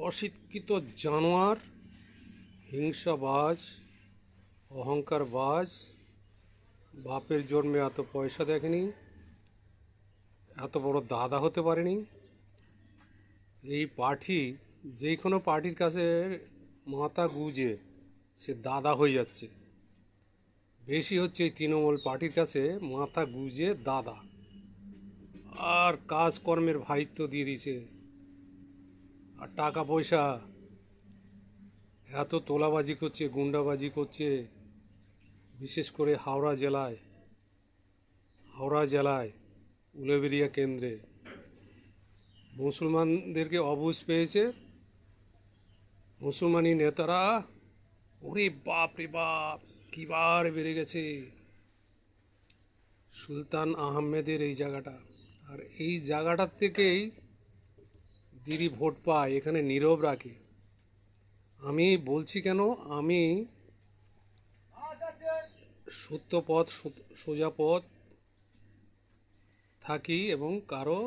অশিক্ষিত জানোয়ার, হিংসাবাজ, অহংকারবাজ, বাপের জন্মে এত পয়সা দেখেনি, এত বড় দাদা হতে পারেনি। এই পার্টি যে কোনো পার্টির কাছে মাথা গুঁজে সে দাদা হয়ে যাচ্ছে। বেশি হচ্ছে এই তৃণমূল পার্টির কাছে মাথা গুঁজে দাদা, আর কাজকর্মের ভারিত্ব দিয়ে দিছে। আর টাকা পয়সা এত তোলাবাজি করছে, গুন্ডাবাজি করছে, বিশেষ করে হাওড়া জেলায় উলুবেড়িয়া কেন্দ্রে মুসলমানদেরকে অবুঝ পেয়েছে। মুসলমানি নেতারা, ওরে বাপ রে বাপ, কিবার বেড়ে গেছে সুলতান আহমেদের এই জায়গাটা। আর এই জায়গাটার থেকেই দিদি ভোট পায়, এখানে নীরব রাখে। আমি বলছি কেন, আমি সত্য পথ, সোজা পথ থাকি এবং কারো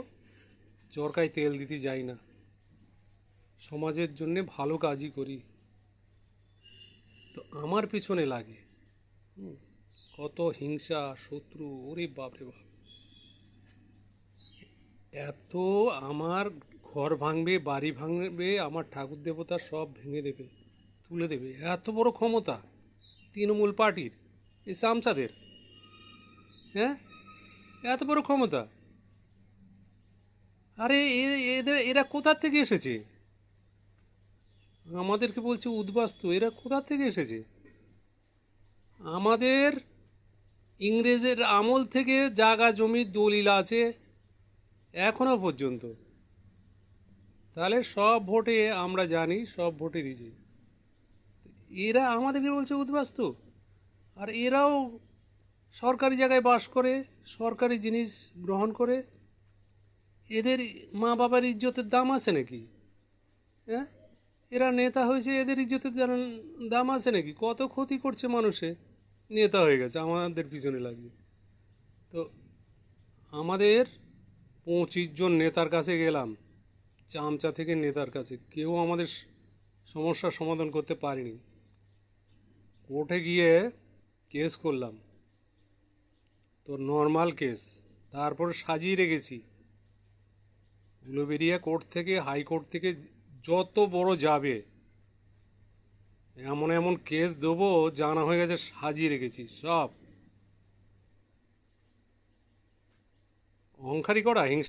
চরকায় তেল দিতে যাই না। সমাজের জন্যে ভালো কাজই করি। তো আমার পিছনে লাগে কত হিংসা, শত্রু, ওরে বাপ রে বাপ। এত আমার ঘর ভাঙবে, বাড়ি ভাঙবে, আমার ঠাকুর দেবতা সব ভেঙে দেবে, তুলে দেবে। এত বড় ক্ষমতা তৃণমূল পার্টির, এই চামচাদের। হ্যাঁ, এত বড় ক্ষমতা। আরে এরা কোথা থেকে এসেছে? আমাদেরকে বলছে উদ্বাস্তু। এরা কোথা থেকে এসেছে? আমাদের ইংরেজের আমল থেকে জায়গা জমির দলিল আছে এখনো পর্যন্ত। তাহলে সব ভোটে আমরা জানি, সব ভোটে দিয়েছি। এরা আমাদেরকে বলছে উদ্বাস্তু। আর এরাও সরকারি জায়গায় বাস করে, সরকারি জিনিস গ্রহণ করে। এদের মা বাবার ইজ্জতের দাম আছে নাকি? হ্যাঁ, এরা নেতা হয়েছে, এদের ইজ্জতের দাম আছে নাকি? কত ক্ষতি করছে মানুষে, নেতা হয়ে গেছে, আমাদের পিছনে লাগিয়ে। তো আমাদের 25 জন নেতার কাছে গেলাম, চামচা থেকে নেতার কাছে, কেউ আমাদের সমস্যার সমাধান করতে পারেনি। কোর্টে গিয়ে কেস করলাম, তো নর্মাল কেস, তারপর সাজিয়ে রেখেছি। উলুবেড়িয়া কোর্ট থেকে, হাইকোর্ট থেকে যত বড় যাবে, এমন এমন কেস দেবো, জানা হয়ে গেছে, সাজিয়ে রেখেছি সব। অহংকারী করা, হিংসা